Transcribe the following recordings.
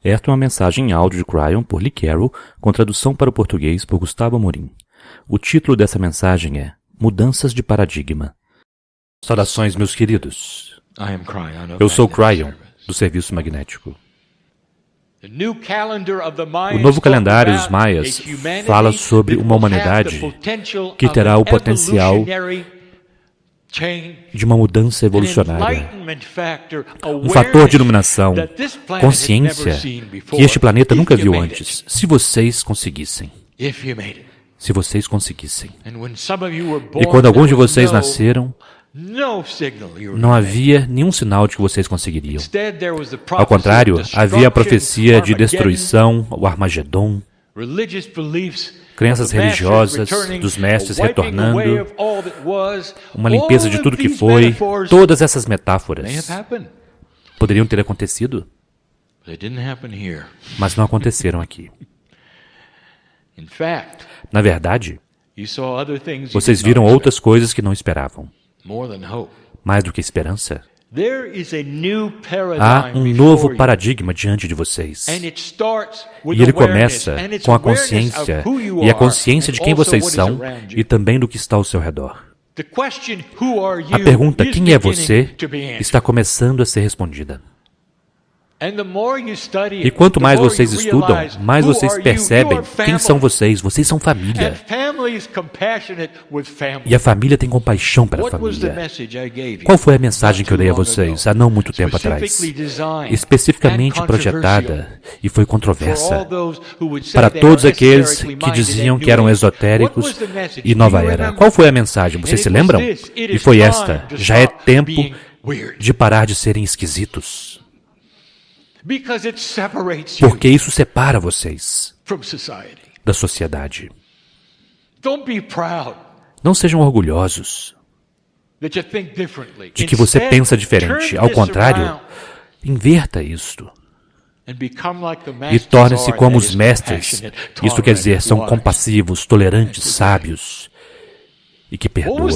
Esta é uma mensagem em áudio de Cryon por Lee Carroll, com tradução para o português por Gustavo Amorim. O título dessa mensagem é Mudanças de Paradigma. Saudações, meus queridos. Eu sou Cryon, do Serviço Magnético. O novo calendário dos Maias fala sobre uma humanidade que terá o potencial de uma mudança evolucionária. Um fator de iluminação, consciência, que este planeta nunca viu antes, se vocês conseguissem. Se vocês conseguissem. E quando alguns de vocês nasceram, não havia nenhum sinal de que vocês conseguiriam. Ao contrário, havia a profecia de destruição, o Armagedon, crenças religiosas dos mestres retornando, uma limpeza de tudo que foi. Todas essas metáforas poderiam ter acontecido, mas não aconteceram aqui. Na verdade, vocês viram outras coisas que não esperavam. Mais do que esperança, há um novo paradigma diante de vocês. E ele começa com a consciência, e a consciência de quem vocês são e também do que está ao seu redor. A pergunta, quem é você, está começando a ser respondida. E quanto mais vocês estudam, mais vocês percebem quem são vocês. Vocês são família. E a família tem compaixão pela família. Qual foi a mensagem que eu dei a vocês há não muito tempo atrás? Especificamente projetada e foi controversa para todos aqueles que diziam que eram esotéricos e nova era. Qual foi a mensagem? Vocês se lembram? E foi esta: já é tempo de parar de serem esquisitos. Porque isso separa vocês da sociedade. Não sejam orgulhosos de que você pensa diferente. Ao contrário, inverta isto. E torne-se como os mestres. Isto quer dizer, são compassivos, tolerantes, sábios e que perdoam.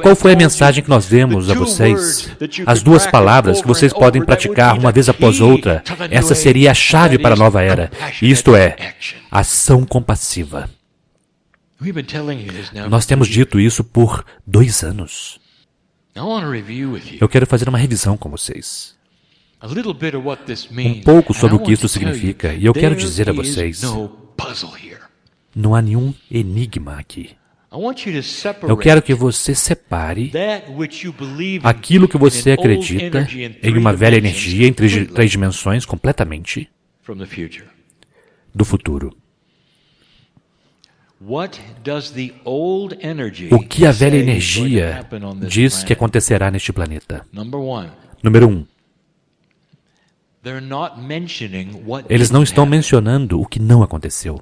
Qual foi a mensagem que nós demos a vocês? As duas palavras que vocês podem praticar uma vez após outra. Essa seria a chave para a nova era. Isto é, ação compassiva. Nós temos dito isso por 2 anos. Eu quero fazer uma revisão com vocês. Um pouco sobre o que isso significa. E eu quero dizer a vocês, não há nenhum enigma aqui. Eu quero que você separe aquilo que você acredita em uma velha energia em 3 dimensões completamente do futuro. O que a velha energia diz que acontecerá neste planeta? Número 1. Eles não estão mencionando o que não aconteceu.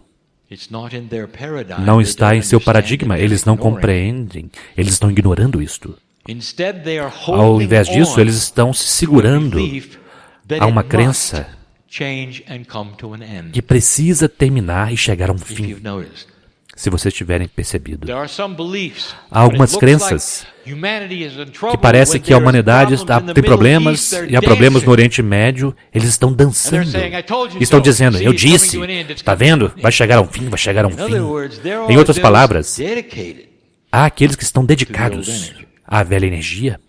Não está em seu paradigma, eles não compreendem, eles estão ignorando isto. Ao invés disso, eles estão se segurando a uma crença que precisa terminar e chegar a um fim. Se vocês tiverem percebido. Há algumas crenças que parece que a humanidade tem problemas e há problemas no Oriente Médio. Eles estão dançando. Estão dizendo, eu disse, está vendo? Vai chegar a um fim, vai chegar a um fim. Em outras palavras, há aqueles que estão dedicados à velha energia.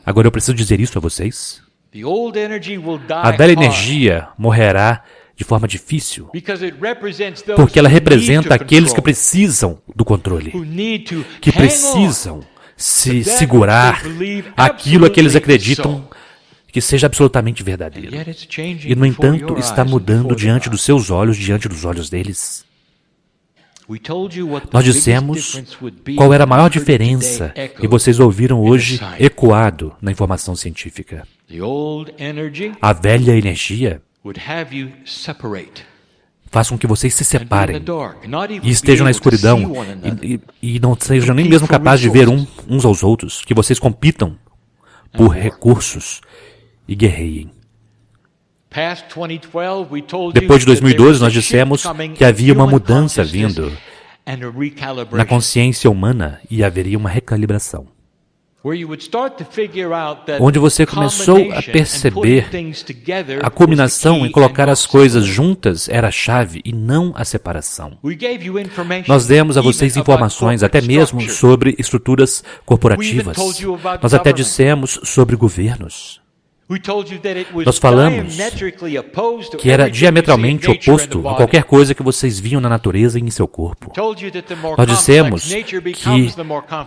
Agora eu preciso dizer isso a vocês. A velha energia morrerá de forma difícil, porque ela representa aqueles que precisam do controle, que precisam se segurar aquilo a que eles acreditam que seja absolutamente verdadeiro. E, no entanto, está mudando diante dos seus olhos, diante dos olhos deles. Nós dissemos qual era a maior diferença e vocês ouviram hoje ecoado na informação científica. A velha energia faz com que vocês se separem e estejam na escuridão e não sejam nem mesmo capazes de ver uns aos outros, que vocês compitam por recursos e guerreiem. Depois de 2012, nós dissemos que havia uma mudança vindo na consciência humana e haveria uma recalibração. onde você começou a perceber a combinação em colocar as coisas juntas era a chave e não a separação. Nós demos a vocês informações até mesmo sobre estruturas corporativas. Nós até dissemos sobre governos. Nós falamos que era diametralmente oposto a qualquer coisa que vocês viam na natureza e em seu corpo. Nós dissemos que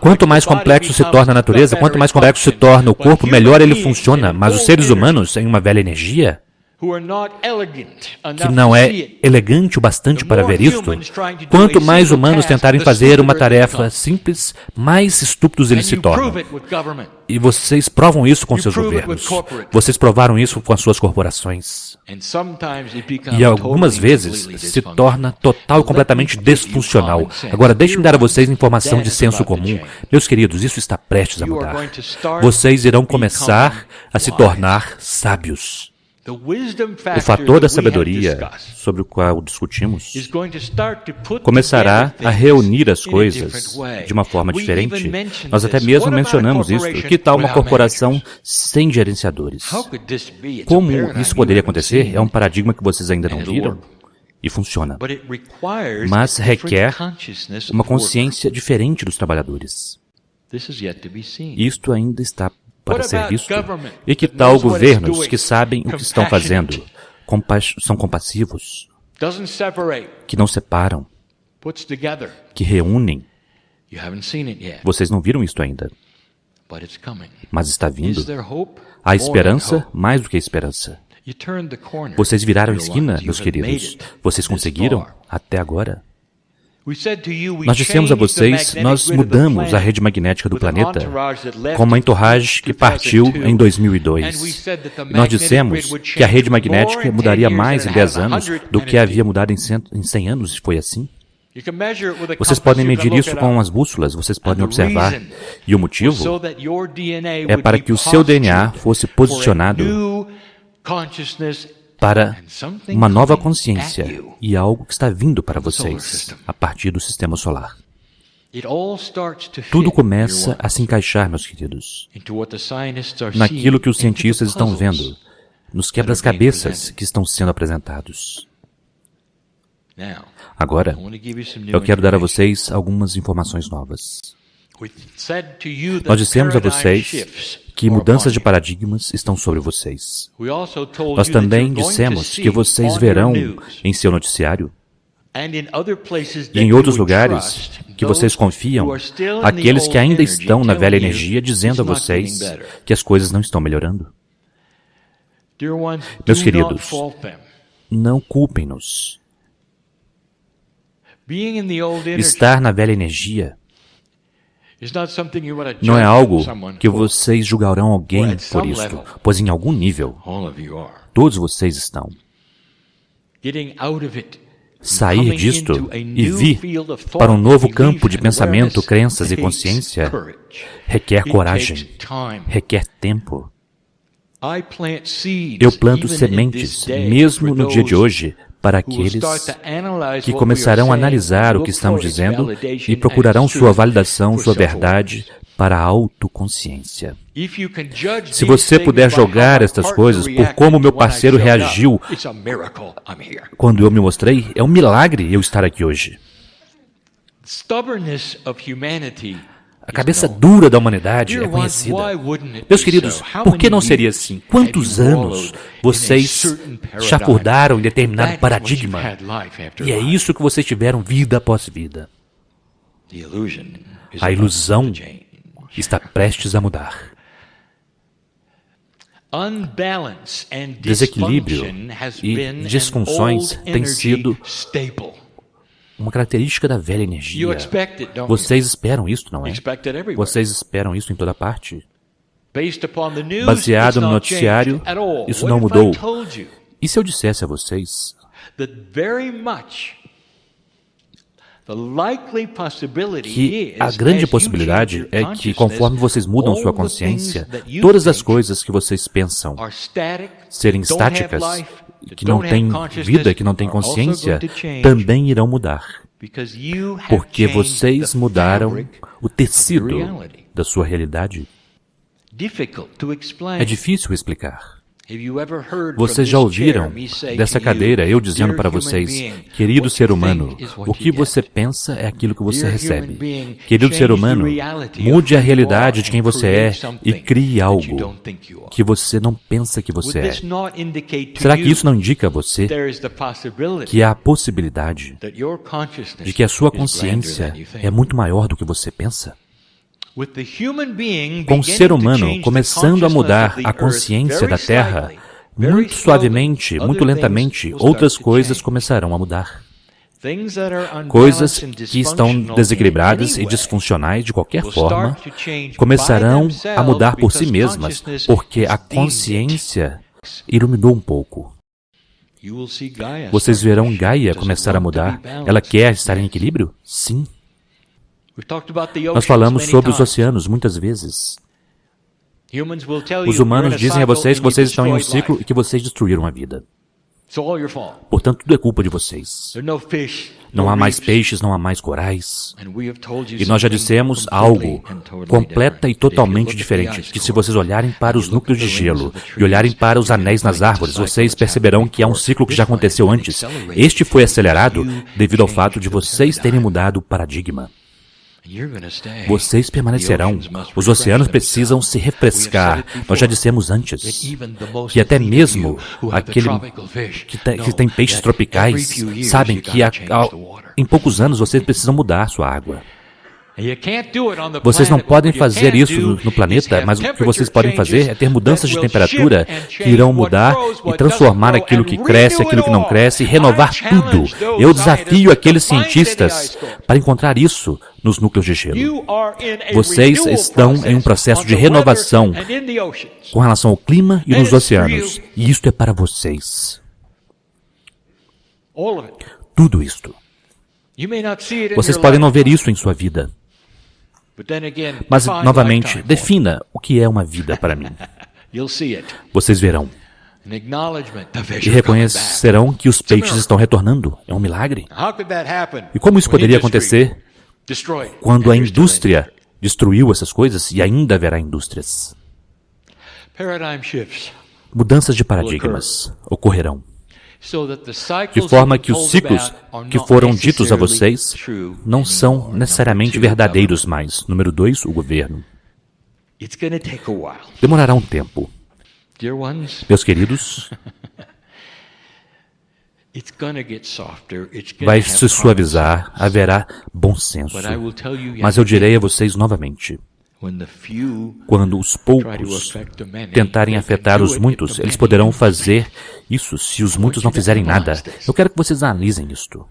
quanto mais complexo se torna a natureza, quanto mais complexo se torna o corpo, melhor ele funciona. Mas os seres humanos, em uma velha energia, que não é elegante o bastante para ver isto, quanto mais humanos tentarem fazer uma tarefa simples, mais estúpidos eles se tornam. E vocês provam isso com seus governos. Vocês provaram isso com as suas corporações. E algumas vezes se torna total e completamente desfuncional. Agora, deixe-me dar a vocês informação de senso comum. Meus queridos, isso está prestes a mudar. Vocês irão começar a se tornar sábios. O fator da sabedoria, sobre o qual discutimos, começará a reunir as coisas de uma forma diferente. Nós até mesmo mencionamos isso. Que tal uma corporação sem gerenciadores? Como isso poderia acontecer? É um paradigma que vocês ainda não viram? E funciona. Mas requer uma consciência diferente dos trabalhadores. Isto ainda está para ser visto. E que tal governos que sabem o que estão fazendo, são compassivos, que não separam, que reúnem? Vocês não viram isto ainda, mas está vindo. Há esperança mais do que esperança. Vocês viraram a esquina, meus queridos. Vocês conseguiram até agora. Nós dissemos a vocês, nós mudamos a rede magnética do planeta com uma entourage que partiu em 2002. Nós dissemos que a rede magnética mudaria mais em 10 anos do que havia mudado em 100 anos, e foi assim. Vocês podem medir isso com as bússolas, vocês podem observar. E o motivo é para que o seu DNA fosse posicionado para uma nova consciência e algo que está vindo para vocês a partir do sistema solar. Tudo começa a se encaixar, meus queridos, naquilo que os cientistas estão vendo, nos quebra-cabeças que estão sendo apresentados. Agora, eu quero dar a vocês algumas informações novas. Nós dissemos a vocês que mudanças de paradigmas estão sobre vocês. Nós também dissemos que vocês verão em seu noticiário e em outros lugares que vocês confiam, aqueles que ainda estão na velha energia dizendo a vocês que as coisas não estão melhorando. Meus queridos, não culpem-nos. Estar na velha energia não é algo que vocês julgarão alguém por isto, pois em algum nível, todos vocês estão. Sair disto e vir para um novo campo de pensamento, crenças e consciência requer coragem, requer tempo. Eu planto sementes, mesmo no dia de hoje, para aqueles que começarão a analisar o que estamos dizendo e procurarão sua validação, sua verdade para a autoconsciência. Se você puder julgar estas coisas por como meu parceiro reagiu quando eu me mostrei, é um milagre eu estar aqui hoje. A cabeça dura da humanidade é conhecida. Meus queridos, por que não seria assim? Quantos anos vocês chafurdaram em determinado paradigma? E é isso que vocês tiveram vida após vida. A ilusão está prestes a mudar. Desequilíbrio e disfunções têm sido uma característica da velha energia. Vocês esperam isso, não é? Vocês esperam isso em toda parte. Baseado no noticiário, isso não mudou. E se eu dissesse a vocês que a grande possibilidade é que, conforme vocês mudam sua consciência, todas as coisas que vocês pensam serem estáticas, que não têm vida, que não têm consciência, também irão mudar. Porque vocês mudaram o tecido da sua realidade. É difícil explicar. Vocês já ouviram dessa cadeira eu dizendo para vocês, querido ser humano, o que você pensa é aquilo que você recebe. Querido ser humano, mude a realidade de quem você é e crie algo que você não pensa que você é. Será que isso não indica a você que há a possibilidade de que a sua consciência é muito maior do que você pensa? Com o ser humano começando a mudar a consciência da Terra, muito suavemente, muito lentamente, outras coisas começarão a mudar. Coisas que estão desequilibradas e disfuncionais de qualquer forma começarão a mudar por si mesmas, porque a consciência iluminou um pouco. Vocês verão Gaia começar a mudar. Ela quer estar em equilíbrio? Sim. Nós falamos sobre os oceanos muitas vezes. Os humanos dizem a vocês que vocês estão em um ciclo e que vocês destruíram a vida. Portanto, tudo é culpa de vocês. Não há mais peixes, não há mais corais. E nós já dissemos algo completa e totalmente diferente, que se vocês olharem para os núcleos de gelo e olharem para os anéis nas árvores, vocês perceberão que há um ciclo que já aconteceu antes. Este foi acelerado devido ao fato de vocês terem mudado o paradigma. Vocês permanecerão. Os oceanos precisam se refrescar. Nós já dissemos antes que até mesmo aquele que tem peixes tropicais sabem que em poucos anos vocês precisam mudar sua água. Vocês não podem fazer isso no planeta, mas o que vocês podem fazer é ter mudanças de temperatura que irão mudar e transformar aquilo que cresce, aquilo que não cresce, e renovar tudo. Eu desafio aqueles cientistas para encontrar isso nos núcleos de gelo. Vocês estão em um processo de renovação com relação ao clima e nos oceanos. E isto é para vocês. Tudo isto. Vocês podem não ver isso em sua vida. Mas, novamente, defina o que é uma vida para mim. Vocês verão. E reconhecerão que os peixes estão retornando. É um milagre. E como isso poderia acontecer quando a indústria destruiu essas coisas e ainda haverá indústrias? Mudanças de paradigmas ocorrerão. De forma que os ciclos que foram ditos a vocês não são necessariamente verdadeiros mais. Número 2, o governo. Demorará um tempo. Meus queridos, vai se suavizar, haverá bom senso. Mas eu direi a vocês novamente, quando os poucos tentarem afetar os muitos, eles poderão fazer isso se os muitos não fizerem nada. Eu quero que vocês analisem isto.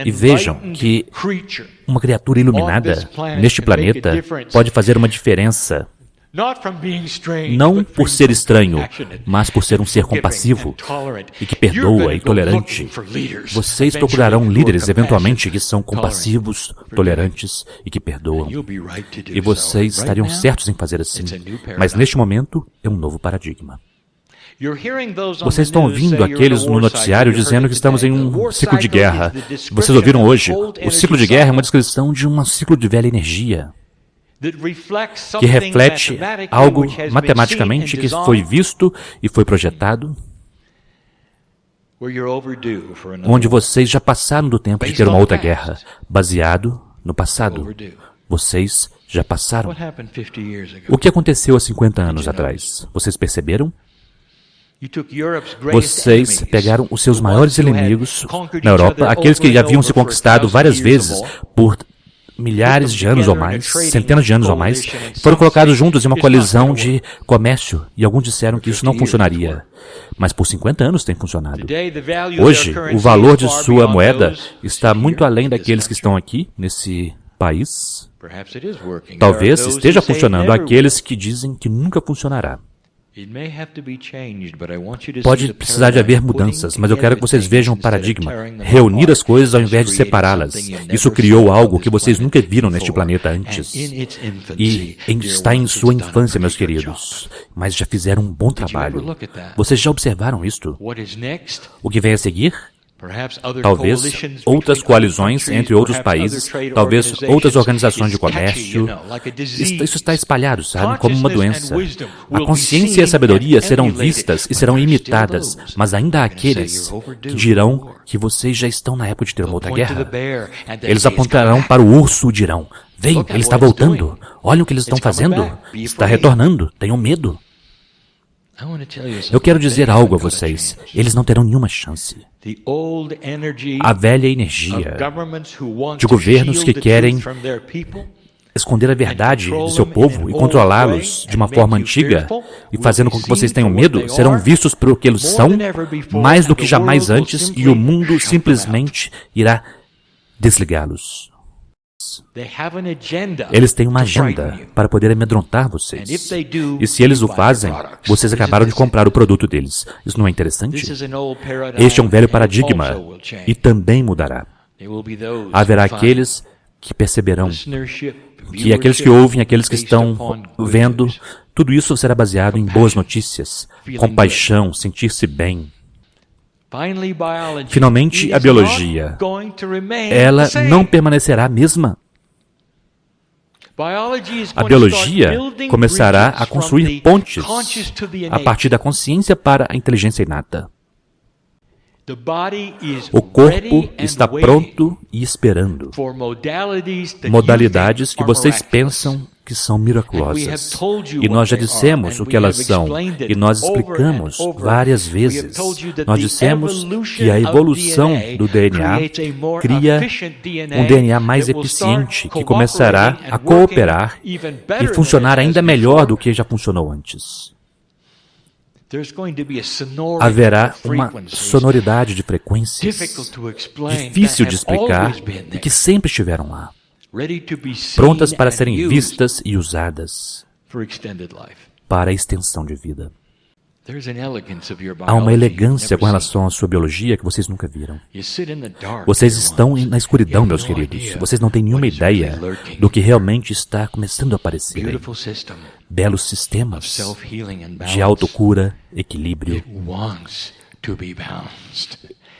E vejam que uma criatura iluminada neste planeta pode fazer uma diferença. Não por ser estranho, mas por ser um ser compassivo e que perdoa e tolerante. Vocês procurarão líderes, eventualmente, que são compassivos, tolerantes e que perdoam. E vocês estariam certos em fazer assim. Mas neste momento, é um novo paradigma. Vocês estão ouvindo aqueles no noticiário dizendo que estamos em um ciclo de guerra. Vocês ouviram hoje? O ciclo de guerra é uma descrição de um ciclo de velha energia, que reflete algo matematicamente que foi visto e foi projetado, onde vocês já passaram do tempo de ter uma outra guerra, baseado no passado. Vocês já passaram. O que aconteceu há 50 anos atrás? Vocês perceberam? Vocês pegaram os seus maiores inimigos na Europa, aqueles que já haviam se conquistado várias vezes por milhares de anos ou mais, centenas de anos ou mais, foram colocados juntos em uma coalizão de comércio, e alguns disseram que isso não funcionaria. Mas por 50 anos tem funcionado. Hoje, o valor de sua moeda está muito além daqueles que estão aqui, nesse país. Talvez esteja funcionando aqueles que dizem que nunca funcionará. Pode precisar de haver mudanças, mas eu quero que vocês vejam o paradigma. Reunir as coisas ao invés de separá-las. Isso criou algo que vocês nunca viram neste planeta antes. E está em sua infância, meus queridos. Mas já fizeram um bom trabalho. Vocês já observaram isto? O que vem a seguir? Talvez outras coalizões entre outros países, talvez outras organizações de comércio. Isso está espalhado, sabe, como uma doença. A consciência e a sabedoria serão vistas e serão imitadas, mas ainda há aqueles que dirão que vocês já estão na época de ter uma outra guerra. Eles apontarão para o urso e dirão: vem, ele está voltando. Olhem o que eles estão fazendo. Está retornando. Tenham medo. Eu quero dizer algo a vocês. Eles não terão nenhuma chance. A velha energia de governos que querem esconder a verdade do seu povo e controlá-los de uma forma antiga e fazendo com que vocês tenham medo, serão vistos por o que eles são mais do que jamais antes e o mundo simplesmente irá desligá-los. Eles têm uma agenda para poder amedrontar vocês. E se eles o fazem, vocês acabaram de comprar o produto deles. Isso não é interessante? Este é um velho paradigma e também mudará. Haverá aqueles que perceberão que aqueles que ouvem, aqueles que estão vendo, tudo isso será baseado em boas notícias, compaixão, sentir-se bem. Finalmente, a biologia, ela não permanecerá a mesma. A biologia começará a construir pontes a partir da consciência para a inteligência inata. O corpo está pronto e esperando modalidades que vocês pensam que são miraculosas. E nós já dissemos o que elas são, e nós explicamos várias vezes. Nós dissemos que a evolução do DNA cria um DNA mais eficiente, que começará a cooperar e funcionar ainda melhor do que já funcionou antes. Haverá uma sonoridade de frequências difícil de explicar e que sempre estiveram lá, prontas para serem vistas e usadas para a extensão de vida. Há uma elegância com relação à sua biologia que vocês nunca viram. Vocês estão na escuridão, meus queridos. Vocês não têm nenhuma ideia do que realmente está começando a aparecer. Belos sistemas de autocura, equilíbrio.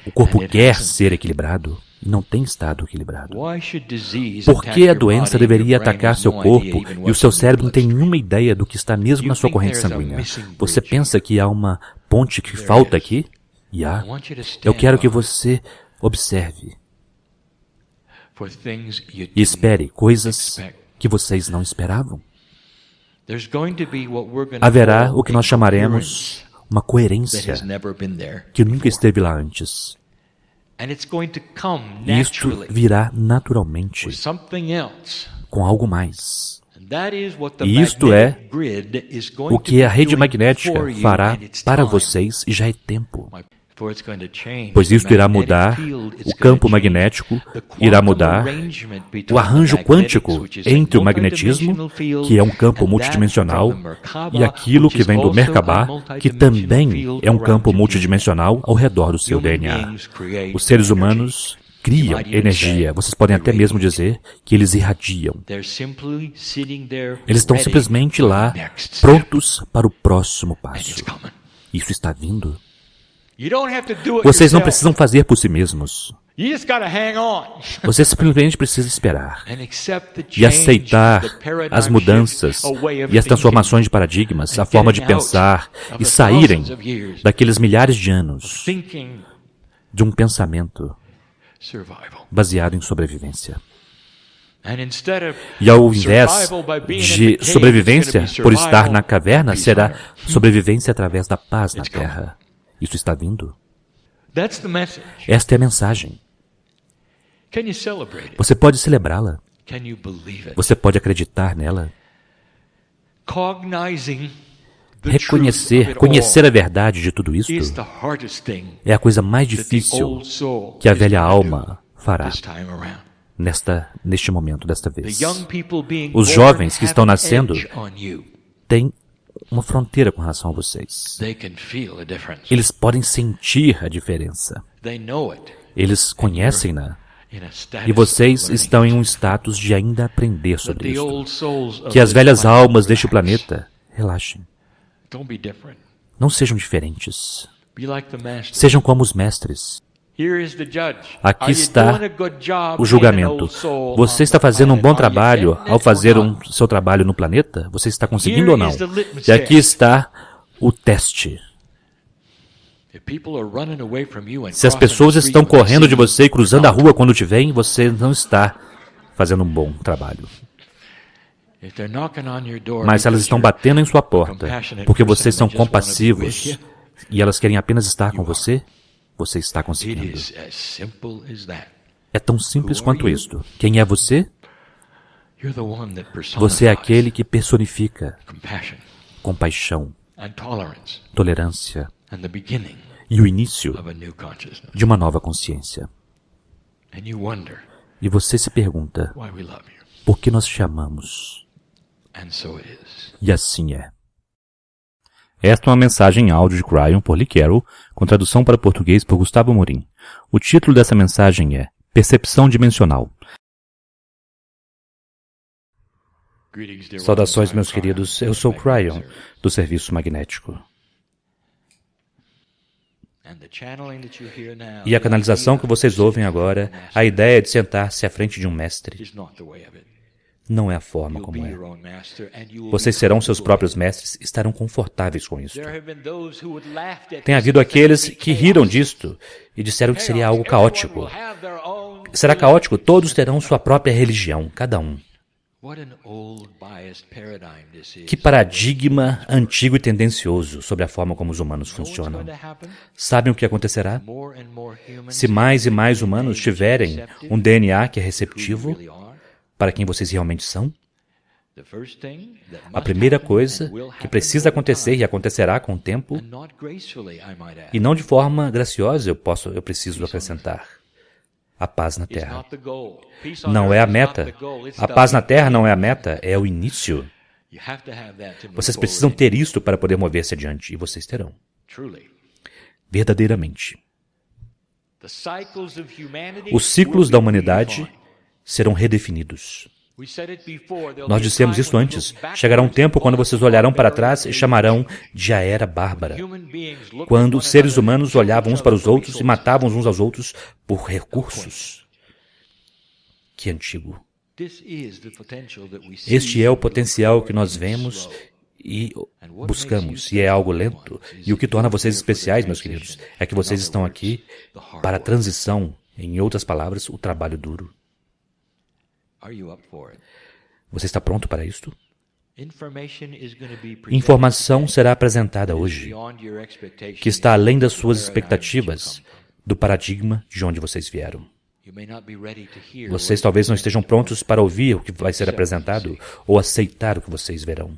O corpo quer ser equilibrado e não tem estado equilibrado. Por que a doença deveria atacar seu corpo e o seu cérebro não tem nenhuma ideia do que está mesmo na sua corrente sanguínea? Você pensa que há uma ponte que falta aqui? E há. Eu quero que você observe e espere coisas que vocês não esperavam. Haverá o que nós chamaremos uma coerência que nunca esteve lá antes. E isto virá naturalmente com algo mais. E isto é o que a rede magnética fará para vocês e já é tempo. Pois isto irá mudar, o campo magnético irá mudar, o arranjo quântico entre o magnetismo, que é um campo multidimensional, e aquilo que vem do Merkabah, que também é um campo multidimensional ao redor do seu DNA. Os seres humanos criam energia, vocês podem até mesmo dizer que eles irradiam. Eles estão simplesmente lá, prontos para o próximo passo. Isso está vindo. Vocês não precisam fazer por si mesmos. Você simplesmente precisa esperar e aceitar as mudanças e as transformações de paradigmas, a forma de pensar e saírem daqueles milhares de anos de um pensamento baseado em sobrevivência. E ao invés de sobrevivência por estar na caverna, será sobrevivência através da paz na Terra. Isso está vindo. Esta é a mensagem. Você pode celebrá-la. Você pode acreditar nela. Conhecer a verdade de tudo isto é a coisa mais difícil que a velha alma fará neste momento, desta vez. Os jovens que estão nascendo têm uma fronteira com relação a vocês. Eles podem sentir a diferença. Eles conhecem-na. E vocês estão em um status de ainda aprender sobre isso. Que as velhas almas deste planeta relaxem. Não sejam diferentes. Sejam como os mestres. Aqui está o julgamento. Você está fazendo um bom trabalho ao fazer seu trabalho no planeta? Você está conseguindo ou não? E aqui está o teste. Se as pessoas estão correndo de você e cruzando a rua quando te veem, você não está fazendo um bom trabalho. Mas se elas estão batendo em sua porta porque vocês são compassivos e elas querem apenas estar com você, você está conseguindo. É tão simples quanto isto. Quem é você? Você é aquele que personifica compaixão, tolerância e o início de uma nova consciência. E você se pergunta, por que nós te amamos? E assim é. Esta é uma mensagem em áudio de Cryon por Lee Carroll, com tradução para português por Gustavo Amorim. O título dessa mensagem é Percepção Dimensional. Saudações, meus queridos. Eu sou Cryon, do Serviço Magnético. E a canalização que vocês ouvem agora, a ideia de sentar-se à frente de um mestre, não é a forma como é. Vocês serão seus próprios mestres e estarão confortáveis com isso. Tem havido aqueles que riram disto e disseram que seria algo caótico. Será caótico? Todos terão sua própria religião, cada um. Que paradigma antigo e tendencioso sobre a forma como os humanos funcionam. Sabem o que acontecerá? Se mais e mais humanos tiverem um DNA que é receptivo para quem vocês realmente são, a primeira coisa que precisa acontecer e acontecerá com o tempo, e não de forma graciosa, eu preciso acrescentar, a paz na Terra. Não é a meta. A paz na Terra não é a meta, é o início. Vocês precisam ter isto para poder mover-se adiante, e vocês terão. Verdadeiramente. Os ciclos da humanidade serão redefinidos. Nós dissemos isso antes. Chegará um tempo quando vocês olharão para trás e chamarão de a Era Bárbara, quando os seres humanos olhavam uns para os outros e matavam uns aos outros por recursos. Que antigo. Este é o potencial que nós vemos e buscamos, e é algo lento. E o que torna vocês especiais, meus queridos, é que vocês estão aqui para a transição, em outras palavras, o trabalho duro. Você está pronto para isto? Informação será apresentada hoje, que está além das suas expectativas, do paradigma de onde vocês vieram. Vocês talvez não estejam prontos para ouvir o que vai ser apresentado ou aceitar o que vocês verão.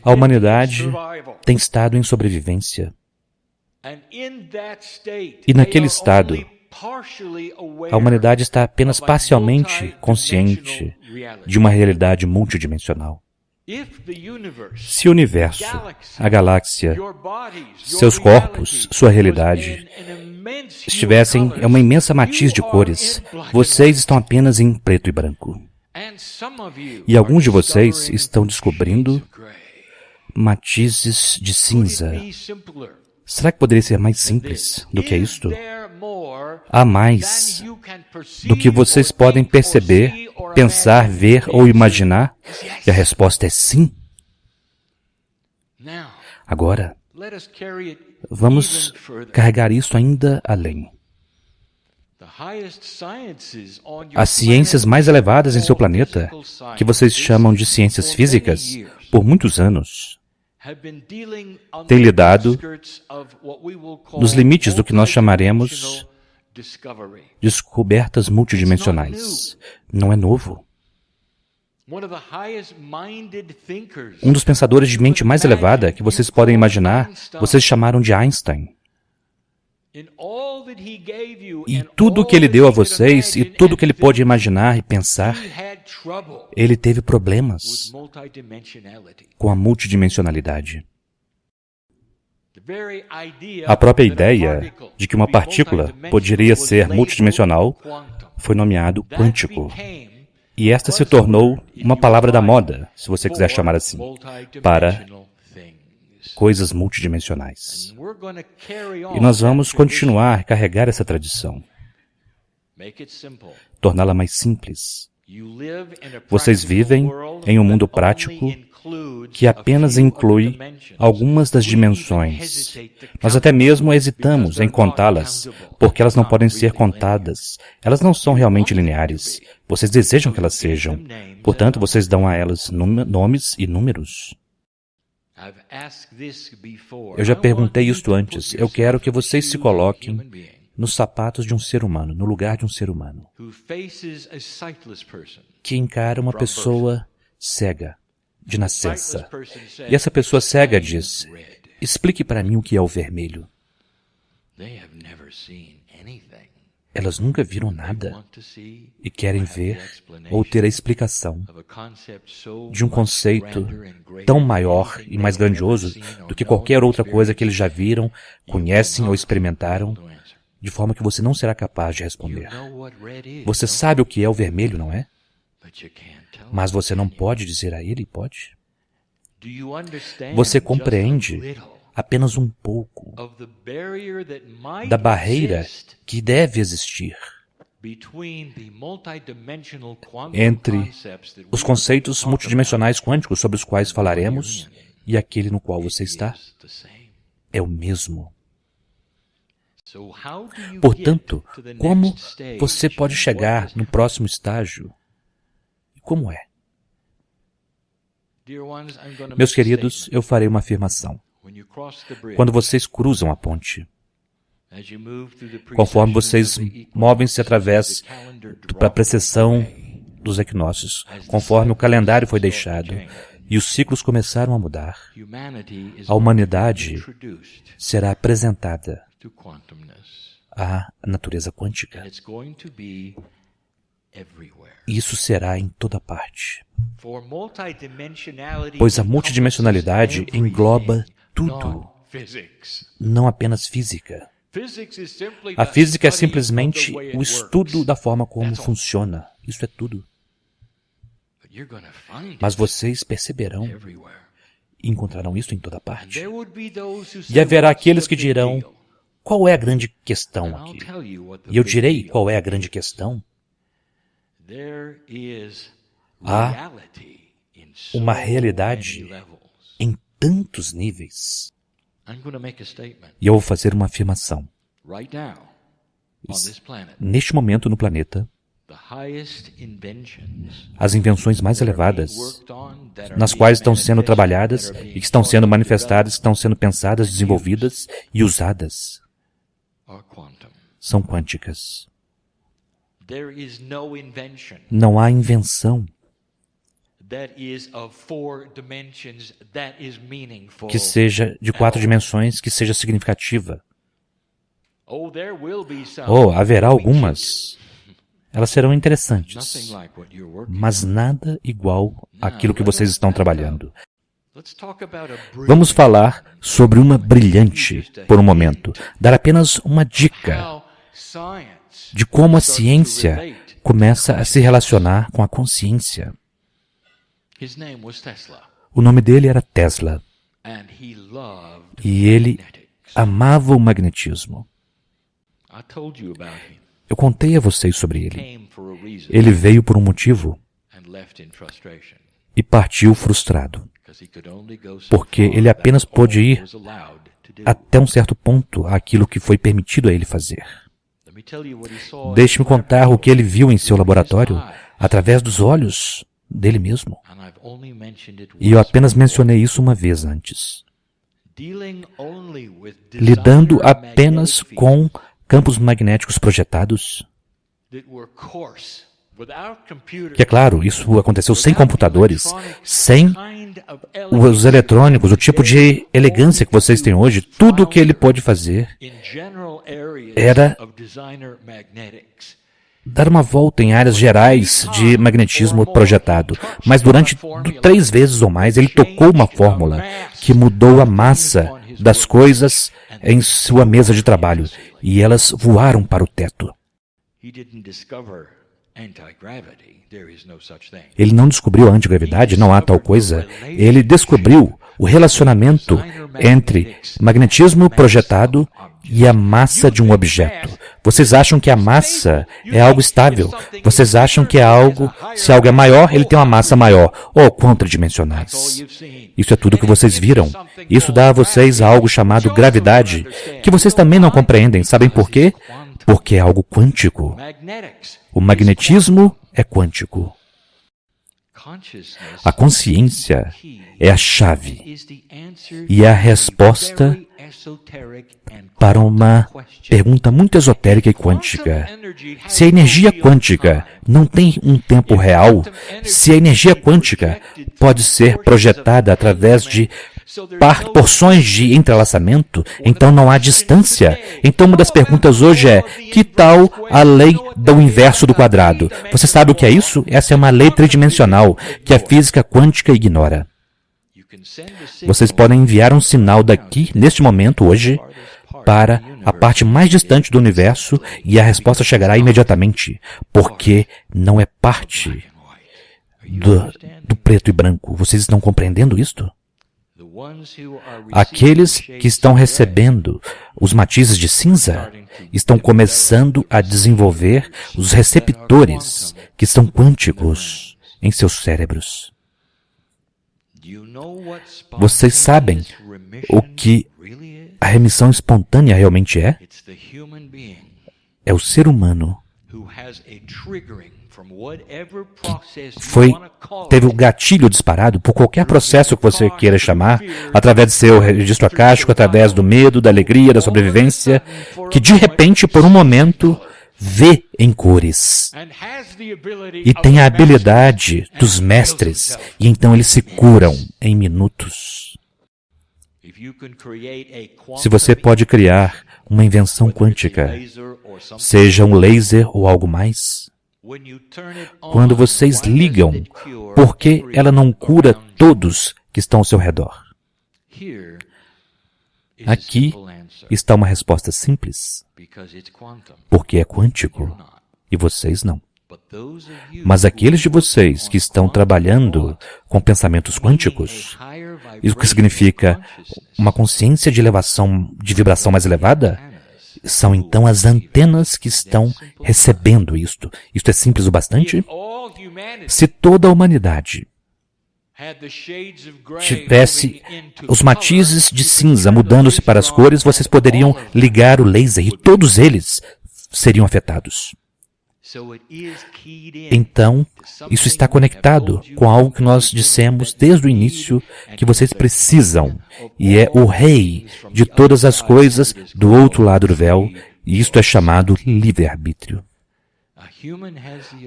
A humanidade tem estado em sobrevivência. E naquele estado, a humanidade está apenas parcialmente consciente de uma realidade multidimensional. Se o universo, a galáxia, seus corpos, sua realidade, estivessem em uma imensa matiz de cores, vocês estão apenas em preto e branco. E alguns de vocês estão descobrindo matizes de cinza. Será que poderia ser mais simples do que isto? Há mais do que vocês podem perceber, pensar, ver ou imaginar? E a resposta é sim. Agora, vamos carregar isso ainda além. As ciências mais elevadas em seu planeta, que vocês chamam de ciências físicas, por muitos anos, têm lidado nos limites do que nós chamaremos descobertas multidimensionais. Não é novo. Um dos pensadores de mente mais elevada que vocês podem imaginar, vocês chamaram de Einstein. E tudo o que ele deu a vocês, e tudo o que ele pôde imaginar e pensar, ele teve problemas com a multidimensionalidade. A própria ideia de que uma partícula poderia ser multidimensional foi nomeado quântico. E esta se tornou uma palavra da moda, se você quiser chamar assim, para coisas multidimensionais. E nós vamos continuar a carregar essa tradição, torná-la mais simples. Vocês vivem em um mundo prático que apenas inclui algumas das dimensões. Nós até mesmo hesitamos em contá-las, porque elas não podem ser contadas. Elas não são realmente lineares. Vocês desejam que elas sejam. Portanto, vocês dão a elas nomes e números. Eu já perguntei isto antes. Eu quero que vocês se coloquem nos sapatos de um ser humano, no lugar de um ser humano, que encara uma pessoa cega de nascença. E essa pessoa cega diz: explique para mim o que é o vermelho. Elas nunca viram nada e querem ver ou ter a explicação de um conceito tão maior e mais grandioso do que qualquer outra coisa que eles já viram, conhecem ou experimentaram, de forma que você não será capaz de responder. Você sabe o que é o vermelho, não é? Mas você não pode dizer a ele, pode? Você compreende apenas um pouco da barreira que deve existir entre os conceitos multidimensionais quânticos sobre os quais falaremos e aquele no qual você está? É o mesmo. Portanto, como você pode chegar no próximo estágio? E como é? Meus queridos, eu farei uma afirmação. Quando vocês cruzam a ponte, conforme vocês movem-se através da precessão dos equinócios, conforme o calendário foi deixado e os ciclos começaram a mudar, a humanidade será apresentada à natureza quântica. E isso será em toda parte. Pois a multidimensionalidade engloba tudo, não apenas física. A física é simplesmente o estudo da forma como funciona. Isso é tudo. Mas vocês perceberão e encontrarão isso em toda parte. E haverá aqueles que dirão: qual é a grande questão aqui? E eu direi qual é a grande questão. Há uma realidade em tantos níveis. E eu vou fazer uma afirmação. Neste momento no planeta, as invenções mais elevadas, nas quais estão sendo trabalhadas e que estão sendo manifestadas, estão sendo pensadas, desenvolvidas e usadas, são quânticas. Não há invenção que seja de 4 dimensões, que seja significativa. Haverá algumas. Elas serão interessantes, mas nada igual àquilo que vocês estão trabalhando. Vamos falar sobre uma brilhante por um momento. Dar apenas uma dica de como a ciência começa a se relacionar com a consciência. O nome dele era Tesla. E ele amava o magnetismo. Eu contei a vocês sobre ele. Ele veio por um motivo e partiu frustrado, porque ele apenas pôde ir até um certo ponto àquilo que foi permitido a ele fazer. Deixe-me contar o que ele viu em seu laboratório através dos olhos dele mesmo. E eu apenas mencionei isso uma vez antes. Lidando apenas com campos magnéticos projetados. Que é claro, isso aconteceu sem computadores, sem os eletrônicos, o tipo de elegância que vocês têm hoje. Tudo o que ele pôde fazer era dar uma volta em áreas gerais de magnetismo projetado. Mas durante 3 vezes ou mais, ele tocou uma fórmula que mudou a massa das coisas em sua mesa de trabalho. E elas voaram para o teto. Ele não descobriu a antigravidade, não há tal coisa. Ele descobriu o relacionamento entre magnetismo projetado e a massa de um objeto. Vocês acham que a massa é algo estável. Vocês acham que é algo, se algo é maior, ele tem uma massa maior, ou contradimensionais. Isso é tudo que vocês viram. Isso dá a vocês algo chamado gravidade, que vocês também não compreendem. Sabem por quê? Porque é algo quântico. O magnetismo é quântico. A consciência é a chave e é a resposta para uma pergunta muito esotérica e quântica. Se a energia quântica não tem um tempo real, se a energia quântica pode ser projetada através de porções de entrelaçamento, então não há distância. Então uma das perguntas hoje é, que tal a lei do inverso do quadrado? Você sabe o que é isso? Essa é uma lei tridimensional que a física quântica ignora. Vocês podem enviar um sinal daqui, neste momento, hoje, para a parte mais distante do universo e a resposta chegará imediatamente, porque não é parte do preto e branco. Vocês estão compreendendo isto? Aqueles que estão recebendo os matizes de cinza estão começando a desenvolver os receptores que são quânticos em seus cérebros. Vocês sabem o que a remissão espontânea realmente é? É o ser humano que teve o gatilho disparado por qualquer processo que você queira chamar, através de seu registro acástico, através do medo, da alegria, da sobrevivência, que de repente, por um momento, vê em cores. E tem a habilidade dos mestres, e então eles se curam em minutos. Se você pode criar uma invenção quântica, seja um laser ou algo mais, quando vocês ligam, por que ela não cura todos que estão ao seu redor? Aqui está uma resposta simples, porque é quântico, e vocês não. Mas aqueles de vocês que estão trabalhando com pensamentos quânticos, isso que significa uma consciência de elevação, de vibração mais elevada, são então as antenas que estão recebendo isto. Isto é simples o bastante? Se toda a humanidade tivesse os matizes de cinza mudando-se para as cores, vocês poderiam ligar o laser e todos eles seriam afetados. Então, isso está conectado com algo que nós dissemos desde o início que vocês precisam, e é o rei de todas as coisas do outro lado do véu, e isto é chamado livre-arbítrio.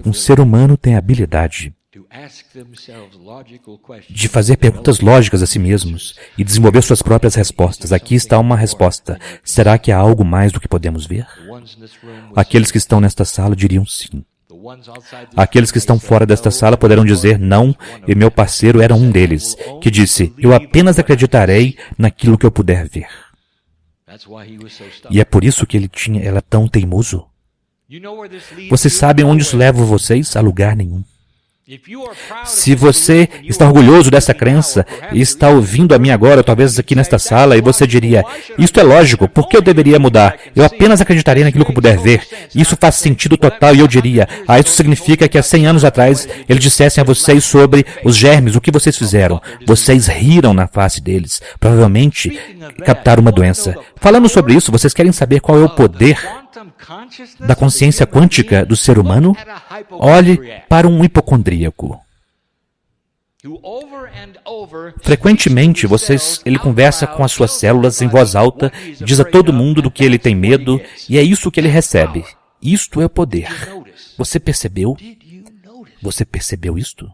Um ser humano tem a habilidade de fazer perguntas lógicas a si mesmos e desenvolver suas próprias respostas. Aqui está uma resposta. Será que há algo mais do que podemos ver? Aqueles que estão nesta sala diriam sim. Aqueles que estão fora desta sala poderão dizer não, e meu parceiro era um deles, que disse, eu apenas acreditarei naquilo que eu puder ver. E é por isso que ele era tão teimoso. Vocês sabem onde isso leva vocês? A lugar nenhum. Se você está orgulhoso dessa crença e está ouvindo a mim agora, talvez aqui nesta sala, e você diria, isto é lógico, por que eu deveria mudar? Eu apenas acreditarei naquilo que eu puder ver. Isso faz sentido total e eu diria, isso significa que há 100 anos atrás eles dissessem a vocês sobre os germes, o que vocês fizeram. Vocês riram na face deles, provavelmente captaram uma doença. Falando sobre isso, vocês querem saber qual é o poder da consciência quântica do ser humano? Olhe para um hipocondríaco. Frequentemente, ele conversa com as suas células em voz alta, diz a todo mundo do que ele tem medo, e é isso que ele recebe. Isto é o poder. Você percebeu? Você percebeu isto?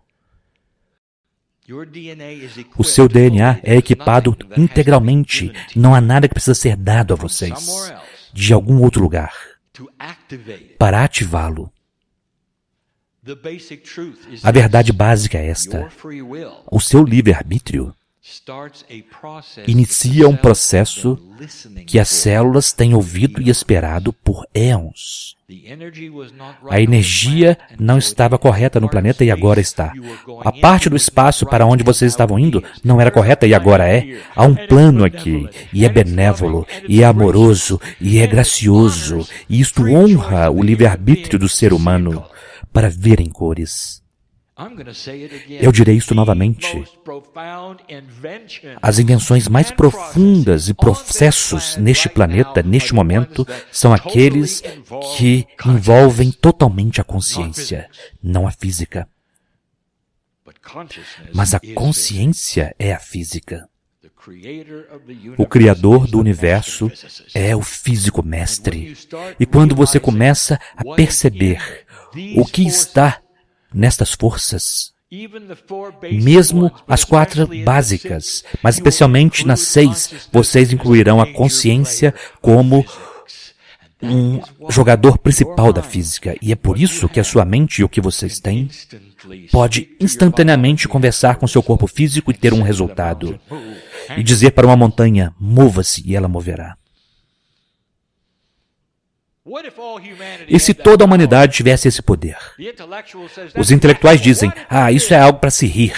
O seu DNA é equipado integralmente. Não há nada que precisa ser dado a vocês de algum outro lugar para ativá-lo. A verdade básica é esta. O seu livre-arbítrio inicia um processo que as células têm ouvido e esperado por éons. A energia não estava correta no planeta e agora está. A parte do espaço para onde vocês estavam indo não era correta e agora é. Há um plano aqui, e é benévolo, e é amoroso, e é gracioso, e isto honra o livre-arbítrio do ser humano para ver em cores. Eu direi isto novamente. As invenções mais profundas e processos neste planeta, neste momento, são aqueles que envolvem totalmente a consciência, não a física. Mas a consciência é a física. O Criador do Universo é o físico mestre. E quando você começa a perceber o que está nestas forças, mesmo as 4 básicas, mas especialmente nas 6, vocês incluirão a consciência como um jogador principal da física. E é por isso que a sua mente e o que vocês têm pode instantaneamente conversar com seu corpo físico e ter um resultado. E dizer para uma montanha, mova-se, e ela moverá. E se toda a humanidade tivesse esse poder? Os intelectuais dizem, isso é algo para se rir.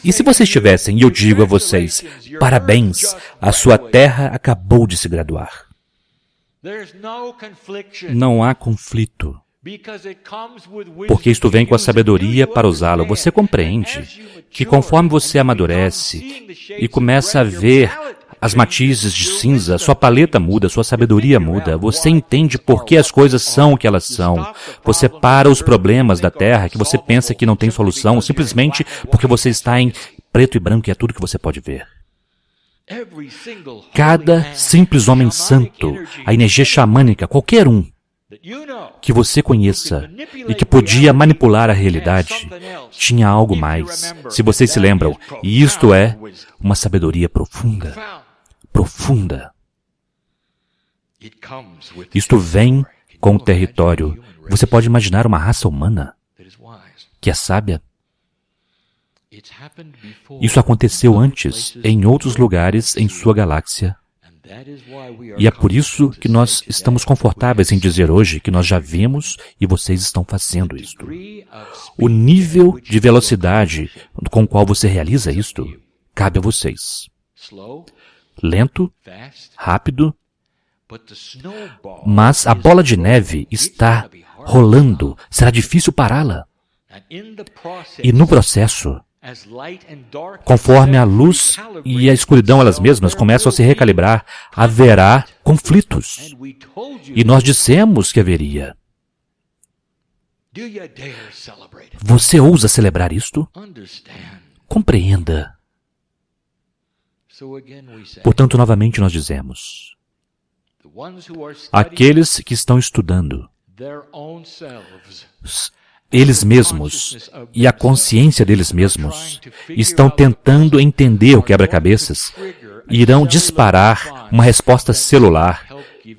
E se vocês tivessem, e eu digo a vocês, parabéns, a sua terra acabou de se graduar. Não há conflito. Porque isto vem com a sabedoria para usá-lo. Você compreende que conforme você amadurece e começa a ver as matizes de cinza, sua paleta muda, sua sabedoria muda. Você entende por que as coisas são o que elas são. Você para os problemas da Terra que você pensa que não tem solução, simplesmente porque você está em preto e branco e é tudo que você pode ver. Cada simples homem santo, a energia xamânica, qualquer um que você conheça e que podia manipular a realidade, tinha algo mais, se vocês se lembram, e isto é uma sabedoria profunda. Profunda. Isto vem com o território. Você pode imaginar uma raça humana que é sábia? Isso aconteceu antes, em outros lugares em sua galáxia. E é por isso que nós estamos confortáveis em dizer hoje que nós já vimos e vocês estão fazendo isto. O nível de velocidade com o qual você realiza isto cabe a vocês. Lento, rápido, mas a bola de neve está rolando, será difícil pará-la. E no processo, conforme a luz e a escuridão elas mesmas começam a se recalibrar, haverá conflitos. E nós dissemos que haveria. Você ousa celebrar isto? Compreenda. Portanto, novamente nós dizemos, aqueles que estão estudando eles mesmos e a consciência deles mesmos estão tentando entender o quebra-cabeças, irão disparar uma resposta celular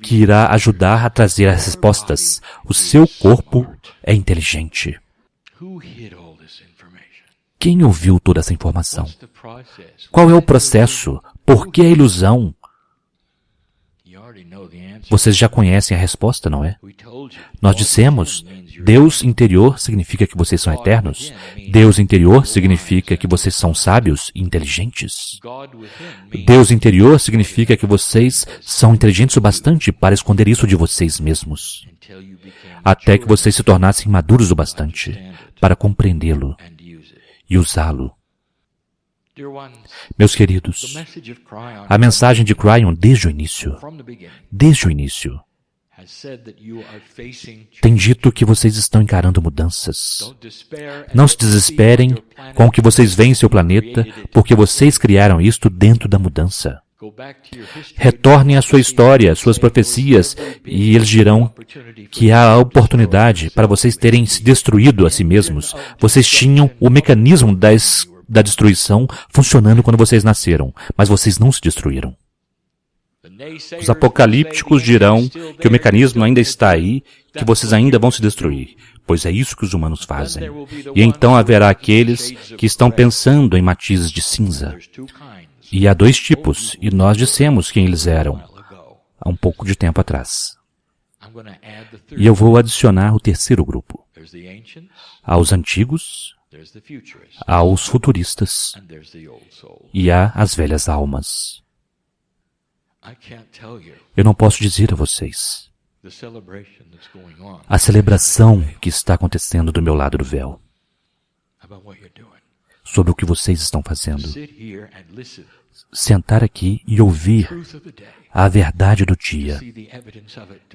que irá ajudar a trazer as respostas. O seu corpo é inteligente. Quem ouviu toda essa informação? Qual é o processo? Por que a ilusão? Vocês já conhecem a resposta, não é? Nós dissemos, Deus interior significa que vocês são eternos. Deus interior significa que vocês são sábios e inteligentes. Deus interior significa que vocês são inteligentes o bastante para esconder isso de vocês mesmos, até que vocês se tornassem maduros o bastante para compreendê-lo e usá-lo. Meus queridos, a mensagem de Cryon desde o início, tem dito que vocês estão encarando mudanças. Não se desesperem com o que vocês veem em seu planeta, porque vocês criaram isto dentro da mudança. Retornem à sua história, suas profecias, e eles dirão que há a oportunidade para vocês terem se destruído a si mesmos. Vocês tinham o mecanismo da destruição funcionando quando vocês nasceram, mas vocês não se destruíram. Os apocalípticos dirão que o mecanismo ainda está aí, que vocês ainda vão se destruir, pois é isso que os humanos fazem. E então haverá aqueles que estão pensando em matizes de cinza. E há dois tipos, e nós dissemos quem eles eram há um pouco de tempo atrás. E eu vou adicionar o terceiro grupo. Há os antigos, há os futuristas e há as velhas almas. Eu não posso dizer a vocês a celebração que está acontecendo do meu lado do véu, sobre o que vocês estão fazendo. Sentar aqui e ouvir a verdade do dia,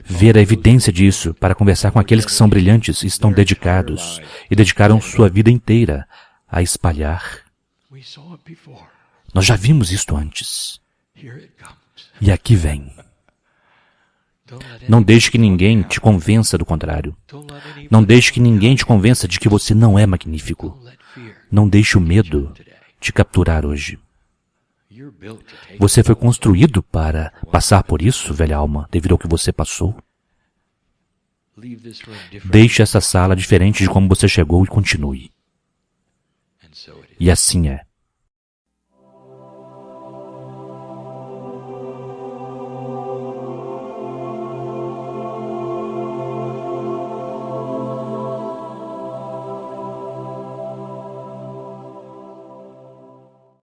ver a evidência disso para conversar com aqueles que são brilhantes e estão dedicados e dedicaram sua vida inteira a espalhar. Nós já vimos isto antes. E aqui vem. Não deixe que ninguém te convença do contrário. Não deixe que ninguém te convença de que você não é magnífico. Não deixe o medo te capturar hoje. Você foi construído para passar por isso, velha alma, devido ao que você passou? Deixe essa sala diferente de como você chegou e continue. E assim é.